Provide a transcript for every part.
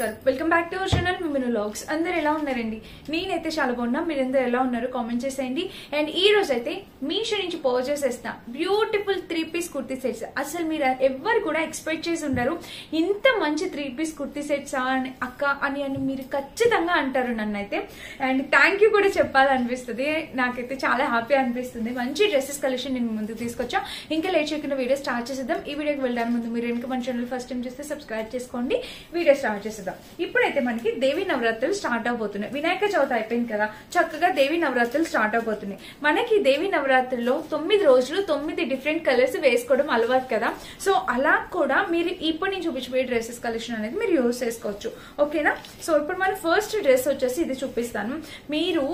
నమస్కారం welcome back to our channel మిమిను vlogs అందరూ ఎలా ఉన్నారండి నేనైతే చాలా బాగున్నా మీరందరూ ఎలా ఉన్నారు కామెంట్ చేసేయండి అండ్ ఈ రోజు అయితే మీషో నుంచి పర్చేస్ చేస్తా బ్యూటిఫుల్ 3-piece కుర్తీ సెట్స్ అసలు మీరు ఎవ్వరు కూడా ఎక్స్పెక్ట్ చేసి ఉండరు ఇంత మంచి 3-piece కుర్తీ సెట్స్ అక్క అని మీరు ఖచ్చితంగా అంటారు నన్నైతే అండ్ థ్యాంక్ యూ కూడా చెప్పాలనిపిస్తుంది నాకైతే చాలా హ్యాపీ అనిపిస్తుంది మంచి డ్రెస్సెస్ కలెక్షన్ నేను ముందుకు తీసుకొచ్చా ఇంకా లేట్ చేయకుండా వీడియో స్టార్ట్ చేసేద్దాం ఈ వీడియోకి వెళ్ళడానికి ముందు మీరు ఇంకా మన ఛానల్ ఫస్ట్ టైం చేస్తే సబ్స్క్రైబ్ చేసుకోండి వీడియో స్టార్ట్ చేసేద్దాం ఇప్పుడైతే మనకి దేవి నవరాత్రులు స్టార్ట్ అవబోతున్నాయి వినాయక చవితి అయిపోయింది కదా చక్కగా దేవి నవరాత్రులు స్టార్ట్ అవబోతున్నాయి మనకి దేవి నవరాత్రుల్లో 9 రోజులు 9 డిఫరెంట్ కలర్స్ వేసుకోవడం అలవాటు కదా సో అలా కూడా మీరు ఇప్పుడు నేను చూపించబోయే డ్రెస్సెస్ కలెక్షన్ అనేది మీరు యూజ్ చేసుకోవచ్చు ఓకేనా సో ఇప్పుడు మన ఫస్ట్ డ్రెస్ వచ్చేసి ఇది చూపిస్తాను మీరు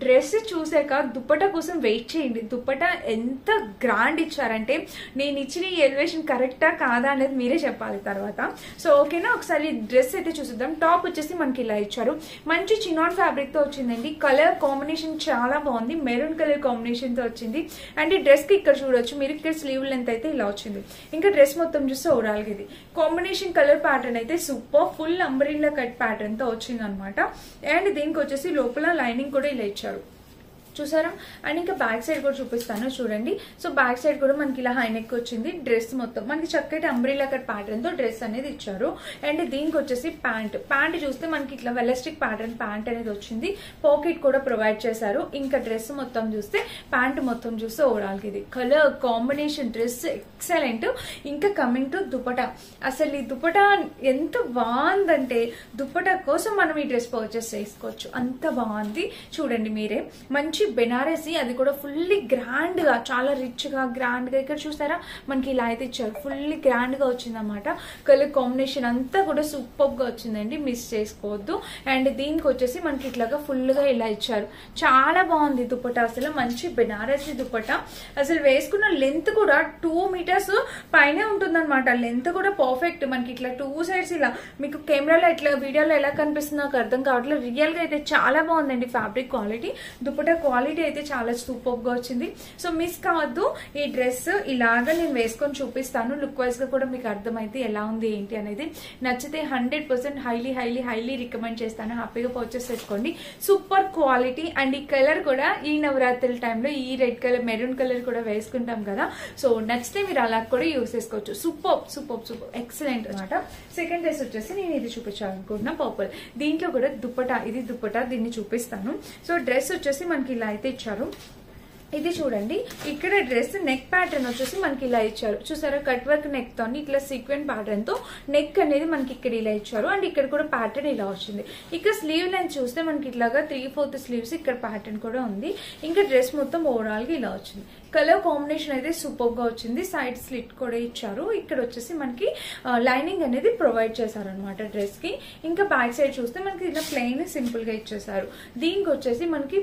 డ్రెస్ చూసాక దుప్పటా కోసం వెయిట్ చేయండి దుప్పటా ఎంత గ్రాండ్ ఇచ్చారంటే నేను ఇచ్చిన ఈ ఎలివేషన్ కరెక్టా కాదా అనేది మీరే చెప్పాలి తర్వాత సో ఓకేనా ఒకసారి డ్రెస్ అయితే చూసిద్దాం టాప్ వచ్చేసి మనకి ఇలా ఇచ్చారు మంచి చినాన్ ఫ్యాబ్రిక్ తో వచ్చిందండి కలర్ కాంబినేషన్ చాలా బాగుంది మెరూన్ కలర్ కాంబినేషన్ తో వచ్చింది అండ్ ఈ డ్రెస్ కి ఇక్కడ చూడొచ్చు మీరు ఇక్కడ స్లీవ్ లెంత్ అయితే ఇలా వచ్చింది ఇంకా డ్రెస్ మొత్తం చూస్తే ఓవరాల్ గా ఇది కాంబినేషన్ కలర్ ప్యాటర్న్ అయితే super full umbrella cut pattern తో వచ్చింది అనమాట అండ్ దీనికి వచ్చేసి లోపల లైనింగ్ కూడా ఇలా ఇచ్చారు చూసారా అండ్ ఇంకా బ్యాక్ సైడ్ కూడా చూపిస్తాను చూడండి సో బ్యాక్ సైడ్ కూడా మనకి ఇలా హై నెక్ వచ్చింది డ్రెస్ మొత్తం మనకి చక్కటి అంబ్రెల్లా కట్ ప్యాటర్న్ తో డ్రెస్ అనేది ఇచ్చారు అండ్ దీనికి వచ్చేసి ప్యాంట్ చూస్తే మనకి ఇట్లా వెలస్టిక్ ప్యాటర్న్ ప్యాంట్ అనేది వచ్చింది పాకెట్ కూడా ప్రొవైడ్ చేశారు ఇంకా డ్రెస్ మొత్తం చూస్తే ప్యాంట్ మొత్తం చూస్తే ఓవరాల్ ఇది కలర్ కాంబినేషన్ డ్రెస్ ఎక్సలెంట్ ఇంకా కమింగ్ టు దుపటా అసలు ఈ దుపటా ఎంత బాగుందంటే దుపటా కోసం మనం ఈ డ్రెస్ పర్చేస్ చేసుకోవచ్చు అంత బాగుంది చూడండి మీరే మంచి బెనారసి అది కూడా ఫుల్లీ గ్రాండ్ గా చాలా రిచ్ గా గ్రాండ్ గా ఇక్కడ చూసారా మనకి ఇలా అయితే ఇచ్చారు ఫుల్లీ గ్రాండ్ గా వచ్చింది అనమాట కలర్ కాంబినేషన్ అంతా కూడా సూపర్ గా వచ్చిందండి మిస్ చేసుకోవద్దు అండ్ దీనికి వచ్చేసి మనకి ఇట్లాగా ఫుల్ గా ఇలా ఇచ్చారు చాలా బాగుంది దుపట్టా అసలు మంచి బెనారసి దుపట్టా అసలు వేసుకున్న లెంత్ కూడా 2 మీటర్స్ పైనే ఉంటుంది అనమాట లెంత్ కూడా పర్ఫెక్ట్ మనకి ఇట్లా 2 సైడ్స్ ఇలా మీకు కెమెరాలో ఇట్లా వీడియోలో ఎలా కనిపిస్తుందో నాకు అర్థం కావట్లేదు రియల్ గా అయితే చాలా బాగుందండి ఫ్యాబ్రిక్ క్వాలిటీ దుపట్టా క్వాలిటీ అయితే చాలా సూపర్ గా వచ్చింది సో మిస్ కావద్దు ఈ డ్రెస్ ఇలాగా నేను వేసుకొని చూపిస్తాను లుక్ వైజ్ గా కూడా మీకు అర్థమైతే ఎలా ఉంది ఏంటి అనేది నచ్చితే 100% హైలీ రికమెండ్ చేస్తాను హ్యాపీగా పర్చేస్ చేసుకోండి సూపర్ క్వాలిటీ అండ్ ఈ కలర్ కూడా ఈ నవరాత్రుల టైంలో ఈ రెడ్ కలర్ మెరూన్ కలర్ కూడా వేసుకుంటాం కదా సో నచ్చితే మీరు అలా కూడా యూస్ చేసుకోవచ్చు సూపర్ ఎక్సలెంట్ అనమాట సెకండ్ డ్రెస్ వచ్చేసి నేను ఇది చూపించాలనుకుంటున్నా పర్పుల్ దీంట్లో కూడా దుపట్టా ఇది దుపట్టా దీన్ని చూపిస్తాను సో డ్రెస్ వచ్చేసి మనకి ఇలా అయితే ఇచ్చారు ఇది చూడండి ఇక్కడ డ్రెస్ నెక్ ప్యాటర్న్ వచ్చేసి మనకి ఇలా ఇచ్చారు చూసారా కట్ వర్క్ నెక్ తో ఇట్లా సీక్వెన్స్ ప్యాటర్న్ తో నెక్ అనేది మనకి ఇక్కడ ఇలా ఇచ్చారు అండ్ ఇక్కడ కూడా ప్యాటర్న్ ఇలా వచ్చింది ఇక్కడ స్లీవ్ లెంత్ చూస్తే మనకి ఇట్లాగా 3/4 స్లీవ్స్ ఇక్కడ ప్యాటర్న్ కూడా ఉంది ఇంకా డ్రెస్ మొత్తం ఓవరాల్ గా ఇలా వచ్చింది కలర్ కాంబినేషన్ అయితే సూపర్ గా వచ్చింది సైడ్ స్లిట్ కూడా ఇచ్చారు ఇక్కడ వచ్చేసి మనకి లైనింగ్ అనేది ప్రొవైడ్ చేశారు అనమాట డ్రెస్ కి ఇంకా బ్యాక్ సైడ్ చూస్తే మనకి ఇలా ప్లెయిన్ సింపుల్ గా ఇచ్చేసారు దీనికి వచ్చేసి మనకి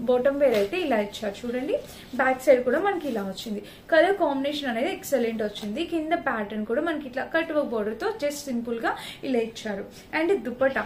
బోటం వేర్ అయితే ఇలా ఇచ్చారు చూడండి బ్యాక్ సైడ్ కూడా మనకి ఇలా వచ్చింది కలర్ కాంబినేషన్ అనేది ఎక్సలెంట్ వచ్చింది కింద ప్యాటర్న్ కూడా మనకి ఇట్లా కట్ వర్క్ బోర్డర్ తో జస్ట్ సింపుల్ గా ఇలా ఇచ్చారు అండ్ దుపట్టా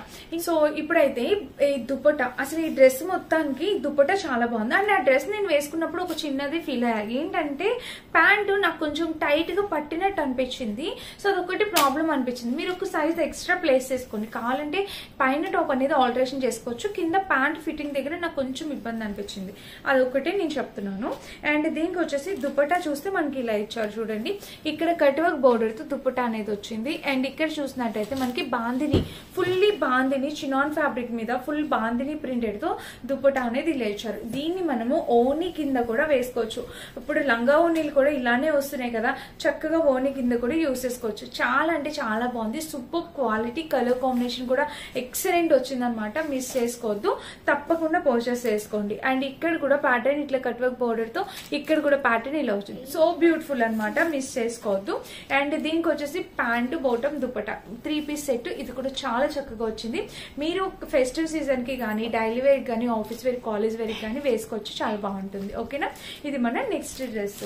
సో ఇప్పుడైతే ఈ దుపట్టా అసలు ఈ డ్రెస్ మొత్తానికి దుపట్టా చాలా బాగుంది అండ్ ఆ డ్రెస్ నేను వేసుకున్నప్పుడు ఒక చిన్నది ఫీల్ అయ్యాయి ఏంటంటే ప్యాంటు నాకు కొంచెం టైట్ గా పట్టినట్టు అనిపించింది సో అదొకటి ప్రాబ్లం అనిపించింది మీరు ఒక సైజ్ ఎక్స్ట్రా ప్లేస్ చేసుకోండి కావాలంటే పైన టాప్ అనేది ఆల్టరేషన్ చేసుకోవచ్చు కింద ప్యాంట్ ఫిట్టింగ్ దగ్గర నాకు కొంచెం ఇబ్బంది అనిపించింది అదొకటి నేను చెప్తున్నాను అండ్ దీనికి వచ్చేసి దుపట్టా చూస్తే మనకి ఇలా ఇచ్చారు చూడండి ఇక్కడ కట్ వర్క్ బోర్డర్ తో దుపట్టా అనేది వచ్చింది అండ్ ఇక్కడ చూసినట్టయితే మనకి bandhani fully bandhani chinon fabric మీద ఫుల్ బాందిని ప్రింటెడ్ తో దుపట్టా అనేది ఇలా ఇచ్చారు దీన్ని మనము ఓని కింద కూడా వేసుకోవచ్చు ఇప్పుడు లంగా ఓనీలు కూడా ఇలానే వస్తున్నాయి కదా చక్కగా ఓని కింద కూడా యూస్ చేసుకోవచ్చు చాలా అంటే చాలా బాగుంది సూపర్ క్వాలిటీ కలర్ కాంబినేషన్ కూడా ఎక్సలెంట్ వచ్చింది అనమాట మిస్ చేసుకోవద్దు తప్పకుండా పర్చేస్ చేసుకోండి అండ్ ఇక్కడ కూడా ప్యాటర్న్ ఇట్లా కట్ వర్క్ బోర్డర్ తో ఇక్కడ కూడా ప్యాటర్న్ ఇలా వచ్చింది సో బ్యూటిఫుల్ అనమాట మిస్ చేసుకోవద్దు అండ్ దీనికి వచ్చేసి pant bottom dupatta 3-piece set ఇది కూడా చాలా చక్కగా వచ్చింది మీరు ఫెస్టివ్ సీజన్ కి కానీ డైలీ వేర్ కానీ ఆఫీస్ వేర్ కాలేజ్ వేర్ కానీ వేసుకోవచ్చు చాలా బాగుంటుంది ఓకేనా ఇది మన నెక్స్ట్ డ్రెస్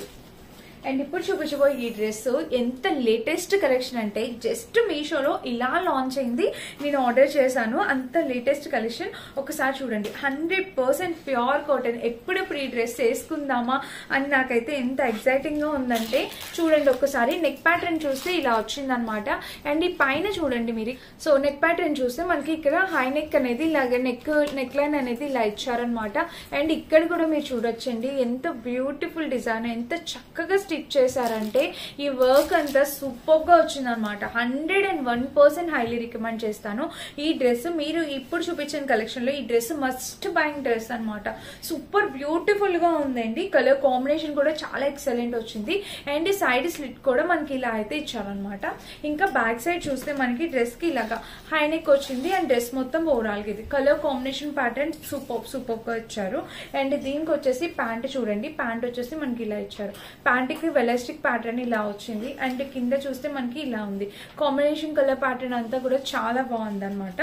అండ్ ఇప్పుడు చూపించబోయే ఈ డ్రెస్ ఎంత లేటెస్ట్ కలెక్షన్ అంటే జస్ట్ మీషోలో ఇలా లాంచ్ అయింది, నేను ఆర్డర్ చేశాను. అంత లేటెస్ట్ కలెక్షన్ ఒకసారి చూడండి. 100% ప్యూర్ కాటన్. ఎప్పుడెప్పుడు ఈ డ్రెస్ వేసుకుందామా అని నాకైతే ఎంత ఎక్సైటింగ్ గా ఉందంటే చూడండి. ఒకసారి నెక్ ప్యాటర్న్ చూస్తే ఇలా వచ్చిందనమాట. అండ్ ఈ పైన చూడండి మీరు. సో నెక్ ప్యాటర్న్ చూస్తే మనకి ఇక్కడ హై నెక్ అనేది ఇలాగ నెక్ లైన్ అనేది ఇలా ఇచ్చారనమాట. అండ్ ఇక్కడ కూడా మీరు చూడొచ్చండి ఎంత బ్యూటిఫుల్ డిజైన్, ఎంత చక్కగా స్టిచ్ చేశారంటే ఈ వర్క్ అంతా సూపర్ గా వచ్చింది అనమాట. 101% హైలీ రికమెండ్ చేస్తాను ఈ డ్రెస్. మీరు ఇప్పుడు చూపించిన కలెక్షన్ లో ఈ డ్రెస్ మస్ట్ బయింగ్ డ్రెస్ అనమాట. సూపర్ బ్యూటిఫుల్ గా ఉందండి. కలర్ కాంబినేషన్ కూడా చాలా ఎక్సలెంట్ వచ్చింది. అండ్ సైడ్ స్లిట్ కూడా మనకి ఇలా అయితే ఇచ్చారనమాట. ఇంకా బ్యాక్ సైడ్ చూస్తే మనకి డ్రెస్ కి ఇలాగా హై నెక్ వచ్చింది. అండ్ డ్రెస్ మొత్తం ఓవరాల్ గా ఇది కలర్ కాంబినేషన్ ప్యాటర్న్ సూపర్ గా ఇచ్చారు. అండ్ దీనికి వచ్చేసి ప్యాంట్ చూడండి. ప్యాంట్ వచ్చేసి మనకి ఇలా ఇచ్చారు. ప్యాంట్ కి వెలాస్టిక్ ప్యాటర్న్ ఇలా వచ్చింది. అండ్ కింద చూస్తే మనకి ఇలా ఉంది. కాంబినేషన్ కలర్ ప్యాటర్న్ అంతా కూడా చాలా బాగుంది అనమాట.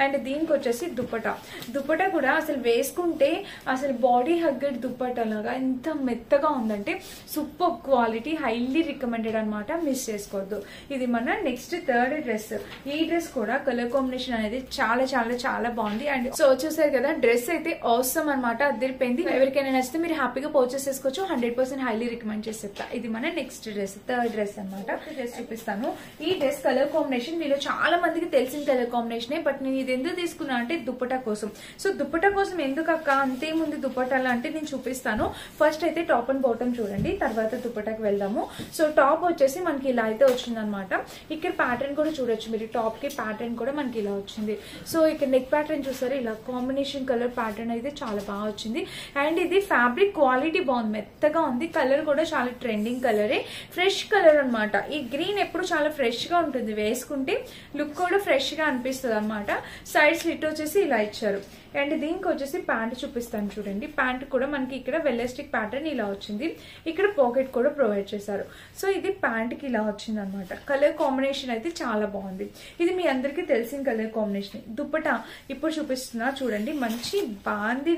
అండ్ దీనికి వచ్చేసి దుపట్టా కూడా అసలు వేసుకుంటే అసలు బాడీ హగ్గెడ్ దుపట్టా లాగా ఎంత మెత్తగా ఉందంటే సూపర్ క్వాలిటీ, హైలీ రికమెండెడ్ అనమాట. మిస్ చేసుకోవద్దు. ఇది మన నెక్స్ట్ థర్డ్ డ్రెస్. ఈ డ్రెస్ కూడా కలర్ కాంబినేషన్ అనేది చాలా చాలా చాలా బాగుంది. అండ్ సో చూసారు కదా, డ్రెస్ అయితే అవసరం అనమాట. అదిరిపోయింది. ఎవరికైనా నచ్చితే మీరు హ్యాపీగా పర్చేస్ చేసుకోవచ్చు. 100% హైలీ రికమెండ్ చేసి చెప్తా. ఇది మన నెక్స్ట్ డ్రెస్, థర్డ్ డ్రెస్ అనమాట. డ్రెస్ చూపిస్తాను. ఈ డ్రెస్ కలర్ కాంబినేషన్ మీలో చాలా మందికి తెలిసిన కలర్ కాంబినేషన్. బట్ నేను ఇది ఎందుకు తీసుకున్నా అంటే దుపట్టా కోసం. సో దుపట్టా కోసం ఎందుకు అక్క అంతేముంది దుపట్టాలు అంటే నేను చూపిస్తాను. ఫస్ట్ అయితే టాప్ అండ్ బాటమ్ చూడండి, తర్వాత దుపట్టాకి వెళ్దాము. సో టాప్ వచ్చేసి మనకి ఇలా అయితే వచ్చింది అనమాట. ఇక్కడ ప్యాటర్న్ కూడా చూడొచ్చు మీరు. టాప్ కి ప్యాటర్న్ కూడా మనకి ఇలా వచ్చింది. సో ఇక్కడ నెక్ ప్యాటర్న్ చూసారు, ఇలా కాంబినేషన్ కలర్ ప్యాటర్న్ అయితే చాలా బాగా వచ్చింది. అండ్ ఇది ఫ్యాబ్రిక్ క్వాలిటీ బాగుంది, మెత్తగా ఉంది. కలర్ కూడా చాలా ట్రెండింగ్ కలరే, ఫ్రెష్ కలర్ అనమాట. ఈ గ్రీన్ ఎప్పుడు చాలా ఫ్రెష్ గా ఉంటుంది, వేసుకుంటే లుక్ కూడా ఫ్రెష్ గా అనిపిస్తుంది అనమాట. సైడ్ స్లిట్ వచ్చేసి ఇలా ఇచ్చారు. అండ్ దీనికి వచ్చేసి ప్యాంట్ చూపిస్తాను చూడండి. ప్యాంట్ కూడా మనకి ఇక్కడ వెలాస్టిక్ ప్యాటర్న్ ఇలా వచ్చింది. ఇక్కడ పాకెట్ కూడా ప్రొవైడ్ చేశారు. సో ఇది ప్యాంట్ కి ఇలా వచ్చింది అనమాట. కలర్ కాంబినేషన్ అయితే చాలా బాగుంది. ఇది మీ అందరికీ తెలిసిన కలర్ కాంబినేషన్. దుపట్టా ఇప్పుడు చూపిస్తున్నా చూడండి. మంచి బాంది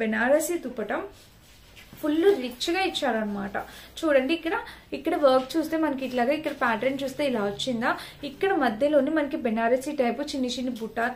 బెనారసీ దుపట్టా, ఫుల్ రిచ్ గా ఇచ్చారనమాట. చూడండి ఇక్కడ వర్క్ చూస్తే మనకి ఇట్లాగా ఇక్కడ ప్యాటర్న్ చూస్తే ఇలా వచ్చిందా. ఇక్కడ మధ్యలోని మనకి బెనారసీ టైప్ చిన్న చిన్న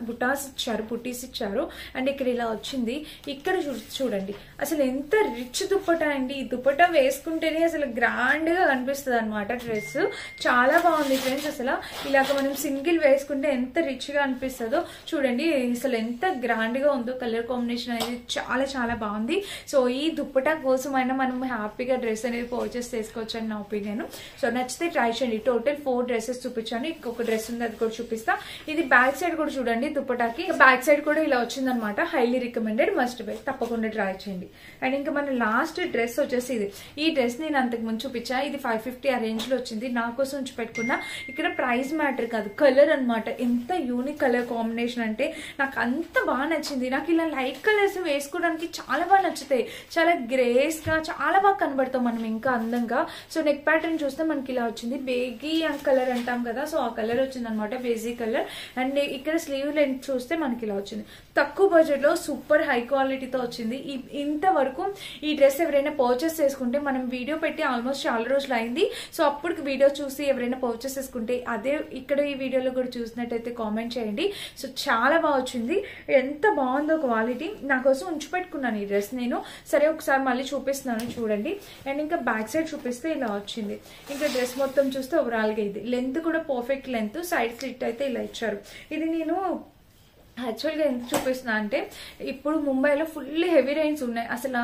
బుటాస్ ఇచ్చారు, బుటీస్ ఇచ్చారు. అండ్ ఇక్కడ ఇలా వచ్చింది. ఇక్కడ చూడండి అసలు ఎంత రిచ్ దుప్పటా అండి. ఈ దుప్పటా వేసుకుంటేనే అసలు గ్రాండ్ గా కనిపిస్తుంది అనమాట. డ్రెస్ చాలా బాగుంది ఫ్రెండ్స్. అసలు ఇలాగ మనం సింగిల్ వేసుకుంటే ఎంత రిచ్ గా అనిపిస్తుందో చూడండి. అసలు ఎంత గ్రాండ్ గా ఉందో. కలర్ కాంబినేషన్ అనేది చాలా చాలా బాగుంది. సో ఈ దుప్పటా కోసమైనా మనం హ్యాపీగా డ్రెస్ అనేది పర్చేస్ చేసుకోవచ్చు అని నా ఒపీనియన్. సో నచ్చితే ట్రై చేయండి. టోటల్ 4 డ్రెస్సెస్ చూపించాను. ఇంకొక డ్రెస్ ఉంది, అది కూడా చూపిస్తా. ఇది బ్యాక్ సైడ్ కూడా చూడండి. దుపట్టాకి బ్యాక్ సైడ్ కూడా ఇలా వచ్చిందనమాట. హైలీ రికమెండెడ్, మస్ట్ బై, తప్పకుండా ట్రై చేయండి. అండ్ ఇంకా మన లాస్ట్ డ్రెస్ వచ్చేసి ఇది. ఈ డ్రెస్ నేను అంతకు ముందు చూపించా. ఇది 550 ఆ రేంజ్ లో వచ్చింది. నా కోసం ఉంచి పెట్టుకున్నా. ఇక్కడ ప్రైస్ మ్యాటర్ కాదు, కలర్ అనమాట. ఎంత యూనిక్ కలర్ కాంబినేషన్ అంటే నాకు అంత బాగా నచ్చింది. నాకు ఇలా లైట్ కలర్స్ వేసుకోవడానికి చాలా బాగా నచ్చుతాయి. చాలా గ్రేస్ గా చాలా బాగా కనబడతాం మనం ఇంకా అందంగా. సో నెక్ ప్యాటర్న్ చూస్తే మనకి ఇలా వచ్చింది. బేగీ కలర్ అంటాం కదా, సో ఆ కలర్ వచ్చింది అనమాట, బేజీ కలర్. అండ్ ఇక్కడ స్లీవ్ లెంత్ చూస్తే మనకి ఇలా వచ్చింది. తక్కువ బడ్జెట్ లో సూపర్ హై క్వాలిటీతో వచ్చింది. ఇంతవరకు ఈ డ్రెస్ ఎవరైనా పర్చేస్ చేసుకుంటే, మనం వీడియో పెట్టి ఆల్మోస్ట్ చాలా రోజులు అయింది. సో అప్పుడు వీడియో చూసి ఎవరైనా పర్చేస్ చేసుకుంటే అదే ఇక్కడ ఈ వీడియోలో కూడా చూసినట్టయితే కామెంట్ చేయండి. సో చాలా బాగా వచ్చింది. ఎంత బాగుందో క్వాలిటీ. నా కోసం ఉంచి పెట్టుకున్నాను ఈ డ్రెస్ నేను. సరే ఒకసారి మళ్ళీ చూపిస్తున్నాను చూడండి. అండ్ ఇంకా బ్యాక్ సైడ్ చూపిస్తే ఇలా వచ్చింది. ఇంకా డ్రెస్ మొత్తం చూస్తే ఓవరాల్ గా ఇది లెంత్ కూడా పర్ఫెక్ట్ లెంత్. సైడ్ స్లిట్ అయితే ఇలా ఇచ్చారు. ఇది నేను యాక్చువల్గా ఎందుకు చూపిస్తున్నా అంటే ఇప్పుడు ముంబైలో ఫుల్ హెవీ రైన్స్ ఉన్నాయి. అసలు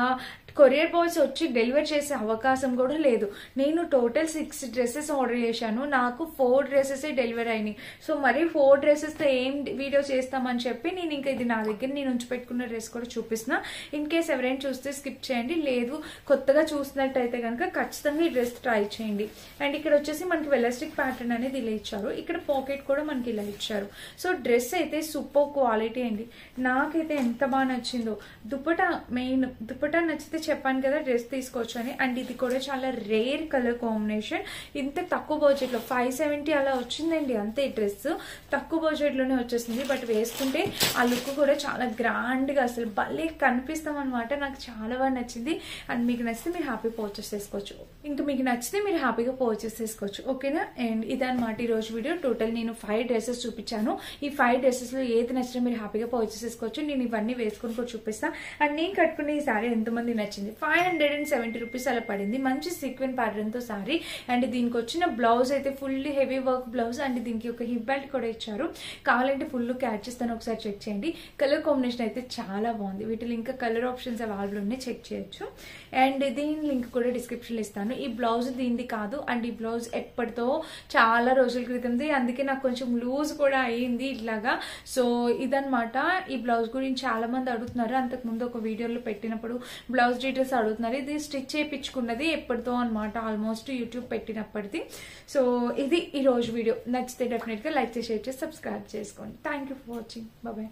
కొరియర్ బాయ్స్ వచ్చి డెలివర్ చేసే అవకాశం కూడా లేదు. నేను టోటల్ 6 డ్రెస్సెస్ ఆర్డర్ చేశాను. నాకు 4 డ్రెస్సెస్ డెలివర్ అయినాయి. సో మరి 4 డ్రెస్సెస్ తో ఏం వీడియో చేస్తామని చెప్పి నేను ఇంకా ఇది నా దగ్గర నేను ఉంచి పెట్టుకున్న డ్రెస్ కూడా చూపిస్తున్నా. ఇన్ కేస్ ఎవరైనా చూస్తే స్కిప్ చేయండి. లేదు కొత్తగా చూసినట్టయితే కనుక ఖచ్చితంగా ఈ డ్రెస్ ట్రై చేయండి. అండ్ ఇక్కడ వచ్చేసి మనకి వెలాస్టిక్ ప్యాటర్న్ అనేది ఇలా ఇచ్చారు. ఇక్కడ పాకెట్ కూడా మనకి ఇలా ఇచ్చారు. సో డ్రెస్ అయితే సూపర్ క్వాలిటీ అండి. నాకైతే ఎంత బాగా నచ్చిందో. దుపట్టా మెయిన్ దుపట్టా నచ్చితే చెప్పాను కదా డ్రెస్ తీసుకోవచ్చు అని. అండ్ ఇది కూడా చాలా రేర్ కలర్ కాంబినేషన్. ఇంత తక్కువ బడ్జెట్ లో 570 అలా వచ్చిందండి అంతే. డ్రెస్ తక్కువ బడ్జెట్ లోనే వచ్చేసింది. బట్ వేసుకుంటే ఆ లుక్ కూడా చాలా గ్రాండ్ గా అసలు భలే కనిపిస్తాం అనమాట. నాకు చాలా బాగా నచ్చింది. అండ్ మీకు నచ్చితే మీరు హ్యాపీ పర్చేస్ చేసుకోవచ్చు. ఇంకా మీకు నచ్చితే మీరు హ్యాపీగా పర్చేస్ చేసుకోవచ్చు. ఓకేనా? అండ్ ఇదన్నమాట ఈ రోజు వీడియో. టోటల్ నేను 5 డ్రెస్సెస్ చూపించాను. ఈ 5 డ్రెస్సెస్ లో ఏది నచ్చినా మీరు హ్యాపీగా పర్చేస్ చేసుకోవచ్చు. నేను ఇవన్నీ వేసుకుని కూడా చూపిస్తాను. అండ్ నేను కట్టుకునే ఈ సారీ ఎంతమంది నచ్చింది. 570 రూపీస్ అలా పడింది. మంచి సీక్వెన్ ప్యాటర్న్ తో సారీ. అండ్ దీనికి వచ్చిన బ్లౌజ్ అయితే fully heavy work blouse. And దీనికి ఒక హిప్ బెల్ట్ కూడా ఇచ్చారు. కావాలంటే ఫుల్ క్యాచ్ చేస్తాను, ఒకసారి చెక్ చేయండి. కలర్ కాంబినేషన్ అయితే చాలా బాగుంది. వీటిలో ఇంకా కలర్ ఆప్షన్స్ అవైలబుల్ ఉన్నాయి, చెక్ చేయొచ్చు. అండ్ దీని లింక్ కూడా డిస్క్రిప్షన్ లో ఇస్తాను. ఈ బ్లౌజ్ దీనిది కాదు. అండ్ ఈ బ్లౌజ్ ఎప్పటితో చాలా రోజుల క్రితంది, అందుకే నాకు కొంచెం లూజ్ కూడా అయ్యింది ఇట్లాగా. సో ఇదన్నమాట. ఈ బ్లౌజ్ గురించి చాలా మంది అడుగుతున్నారు. అంతకు ముందు ఒక వీడియోలో పెట్టినప్పుడు బ్లౌజ్ డీటెయిల్స్ అడుగుతున్నారు. ఇది స్టిచ్ చేయించుకున్నది ఎప్పటితో అనమాట, ఆల్మోస్ట్ యూట్యూబ్ పెట్టినప్పటిది. సో ఇది ఈ రోజు వీడియో. నచ్చితే డెఫినెట్ గా లైక్ చేసి షేర్ చేసి సబ్స్క్రైబ్ చేసుకోండి. Thank you for watching. Bye.